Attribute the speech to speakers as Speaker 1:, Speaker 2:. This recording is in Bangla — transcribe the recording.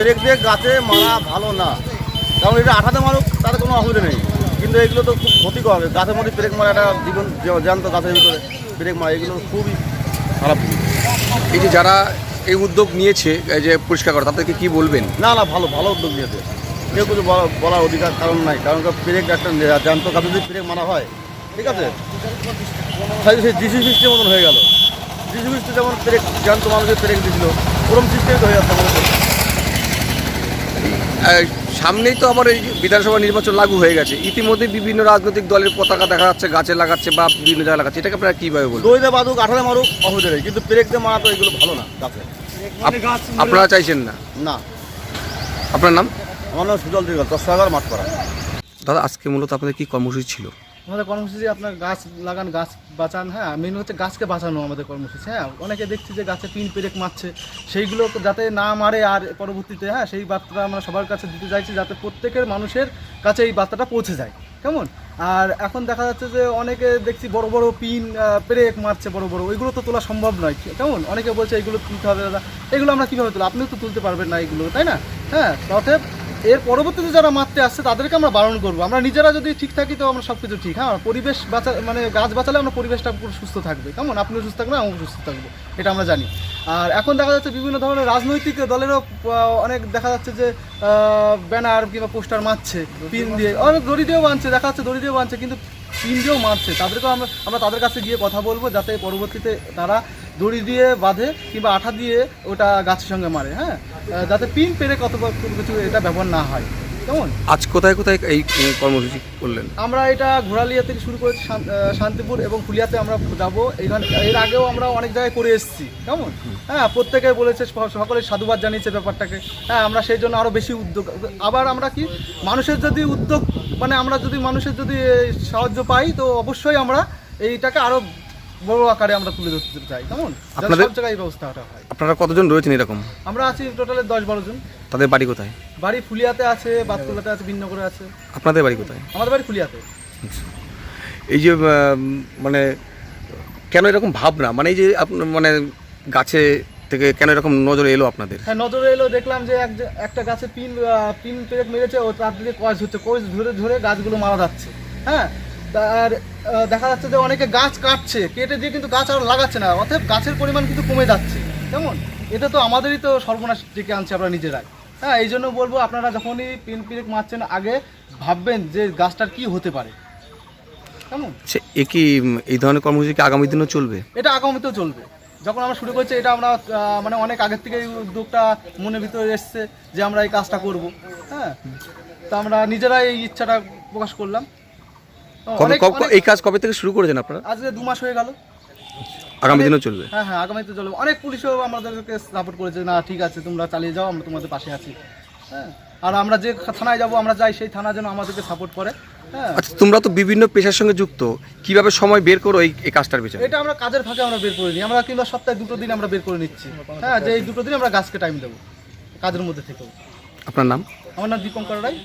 Speaker 1: পেরেক দিয়ে গাছে মারা ভালো না, কারণ এটা আঠাতে মারুক তাতে কোনো অসুবিধা নেই, কিন্তু এগুলো তো খুব ক্ষতিকর। গাছের মধ্যে পেরেক মারা একটা জীবন জ্যান্ত গাছের ভিতরে পেরেক মারা, এগুলো খুবই খারাপ জিনিস।
Speaker 2: এই যে যারা এই উদ্যোগ নিয়েছে এই যে পরিষ্কার করা, তাদেরকে কি বলবেন?
Speaker 1: না না, ভালো ভালো উদ্যোগ নিয়েছে, কেউ কিছু বলার অধিকার কারণ নাই, কারণ পেরেক একটা জ্যান্ত গাছে যদি পেরেক মারা হয়, ঠিক আছে, সেই যিশু খ্রিস্টের মতন হয়ে গেল। যিশু খ্রিস্ট যেমন পেরেক জ্যান্ত মানুষের পেরেক দিয়েছিল, ওরম সিস্টেম হয়ে যাচ্ছে আমাদের।
Speaker 2: সামনেই তো আবার এই বিধানসভা নির্বাচন লাগু হয়ে গেছে, ইতিমধ্যে বিভিন্ন রাজনৈতিক দলের পতাকা দেখা যাচ্ছে গাছে লাগাচ্ছে বা বিভিন্ন জায়গায় লাগাচ্ছে, এটাকে আপনারা কীভাবে বলবেন?
Speaker 1: দইতে বাদুক আঠালে মারুক অসুবিধা নেই, কিন্তু পেরেক দিয়ে মারা তো এগুলো ভালো না গাছে।
Speaker 2: আপনারা চাইছেন না?
Speaker 1: না।
Speaker 2: আপনার নাম?
Speaker 1: আমার নাম সুজল দিগল, 10 মাঠ করা।
Speaker 2: দাদা, আজকে মূলত আপনাদের কি কর্মসূচি ছিল?
Speaker 3: আমাদের কর্মসূচি আপনার গাছ লাগান, গাছ বাঁচান। হ্যাঁ, মেন হচ্ছে গাছকে বাঁচানো আমাদের কর্মসূচি। হ্যাঁ, অনেকে দেখছি যে গাছে পিন পেরেক মারছে, সেইগুলো যাতে না মারে আর পরবর্তীতে হ্যাঁ সেই বার্তাটা আমরা সবার কাছে দিতে চাইছি, যাতে প্রত্যেকের মানুষের কাছে এই বার্তাটা পৌঁছে যায়। কেমন? আর এখন দেখা যাচ্ছে যে অনেকে দেখছি বড় বড় পিন পেরেক মারছে বড় বড়, ওইগুলো তো তোলা সম্ভব নয়। কেমন? অনেকে বলছে এইগুলো তুলতে হবে দাদা, এগুলো আমরা কীভাবে তুলো? আপনিও তো তুলতে পারবেন না এগুলো, তাই না? হ্যাঁ, অতএব এর পরবর্তীতে যারা মারতে আসছে তাদেরকে আমরা বারণ করবো। আমরা নিজেরা যদি ঠিক থাকি তো আমরা সব কিছু ঠিক। হ্যাঁ, পরিবেশ বাঁচা মানে গাছ বাঁচালে আমরা পরিবেশটা পুরো সুস্থ থাকবে। কেমন? আপনিও সুস্থ থাকবেন, আমিও সুস্থ থাকবো, এটা আমরা জানি। আর এখন দেখা যাচ্ছে বিভিন্ন ধরনের রাজনৈতিক দলেরও অনেক দেখা যাচ্ছে যে ব্যানার কিংবা পোস্টার মারছে পিন দিয়ে, অনেক দড়ি দিয়েও বাঁধছে, দেখা যাচ্ছে দড়ি দিয়েও বাঁধছে, কিন্তু পিন দিয়েও মারছে। তাদেরকেও আমরা তাদের কাছে গিয়ে কথা বলবো, যাতে পরবর্তীতে তারা দড়ি দিয়ে বাঁধে কিংবা আঠা দিয়ে ওটা গাছের সঙ্গে মারে। হ্যাঁ, যাতে পিন পেরে কত কিছু এটা ব্যবহার না হয়। কেমন?
Speaker 2: আজ কোথায় কোথায় এই কর্মসূচি করলেন?
Speaker 3: আমরা এটা ঘোড়ালিয়া থেকে শুরু করেছি, শান্তিপুর এবং ফুলিয়াতে আমরা যাবো। এখানে এর আগেও আমরা অনেক জায়গায় করে এসেছি। কেমন? হ্যাঁ, প্রত্যেকে বলেছে, সকলে সাধুবাদ জানিয়েছে ব্যাপারটাকে। হ্যাঁ, আমরা সেই জন্য আরও বেশি উদ্যোগ, আবার আমরা কি মানুষের যদি উদ্যোগ মানে আমরা যদি মানুষের যদি সাহায্য পাই তো অবশ্যই আমরা এইটাকে আরও বড় আকারে আমরা তুলে ধরতে চাই। কেমন? সব জায়গায় এই ব্যবস্থাটা হয়।
Speaker 2: আপনারা কতজন রয়েছেন এরকম?
Speaker 3: আমরা আছি টোটালে 10-12 জন।
Speaker 2: তাদের বাড়ি কোথায়?
Speaker 3: বাড়ি ফুলিয়াতে আছে, বাতকুলাতে আছে, বিনগরে আছে।
Speaker 2: আপনাদের বাড়ি কোথায়?
Speaker 3: আমাদের বাড়ি ফুলিয়াতে।
Speaker 2: এই যে মানে কেন এরকম ভাবনা, মানে এই যে মানে গাছে থেকে কেন এরকম নজরে এলো আপনাদের?
Speaker 3: হ্যাঁ, নজরে এলো, দেখলাম যে একটা গাছে পিন পেরেক মেরেছে, ও তার দিকে কয়েস হচ্ছে, কয়েস ধরে ধরে গাছগুলো মারা যাচ্ছে। হ্যাঁ, আর দেখা যাচ্ছে যে অনেকে গাছ কাটছে, কেটে দিয়ে কিন্তু গাছ আর লাগাচ্ছে না, অতএব গাছের পরিমাণ কিন্তু কমে যাচ্ছে। কেমন? এটা তো আমাদেরই তো সর্বনাশ ডেকে আনছে আমরা নিজেরাই। হ্যাঁ, এই জন্য বলবো আপনারা যখনই পিন পেরেক মারছেন আগে ভাববেন যে গাছটার কি হতে পারে। কেমন?
Speaker 2: এই ধরনের কর্মসূচি কি আগামী দিনও চলবে?
Speaker 3: এটা আগামীতেও চলবে। যখন আমরা শুরু করছি এটা আমরা মানে অনেক আগের থেকে এই উদ্যোগটা মনের ভিতরে এসছে যে আমরা এই কাজটা করব। হ্যাঁ, তো আমরা নিজেরাই এই ইচ্ছাটা প্রকাশ করলাম।
Speaker 2: এই কাজ কবে থেকে শুরু করেছেন আপনারা?
Speaker 3: আজকে 2 মাস হয়ে গেল।
Speaker 2: আগামী দিনও চলবে?
Speaker 3: হ্যাঁ হ্যাঁ, আগামীতে চলবে। অনেক পুলিশও আমাদেরকে সাপোর্ট করেছে, না ঠিক আছে তোমরা চালিয়ে যাও, আমরা তোমাদের পাশে আছি। হ্যাঁ, আর আমরা যে থানায় যাব আমরা যাই, সেই থানা যেন আমাদেরকে সাপোর্ট করে। হ্যাঁ,
Speaker 2: আচ্ছা, তোমরা তো বিভিন্ন পেশার সঙ্গে যুক্ত, কিভাবে সময় বের করো এই কাজটার পিছনে?
Speaker 3: এটা আমরা কাজের ফাঁকে আমরা বের করে নিই, আমরা কিংবা সপ্তাহে 2 দিন আমরা বের করে নিচ্ছি। হ্যাঁ, যে এই 2 দিন আমরা গাছকে টাইম দেবো কাজের মধ্যে থেকেও।
Speaker 2: আপনার নাম?
Speaker 3: আমার নাম দীপঙ্কর রায়।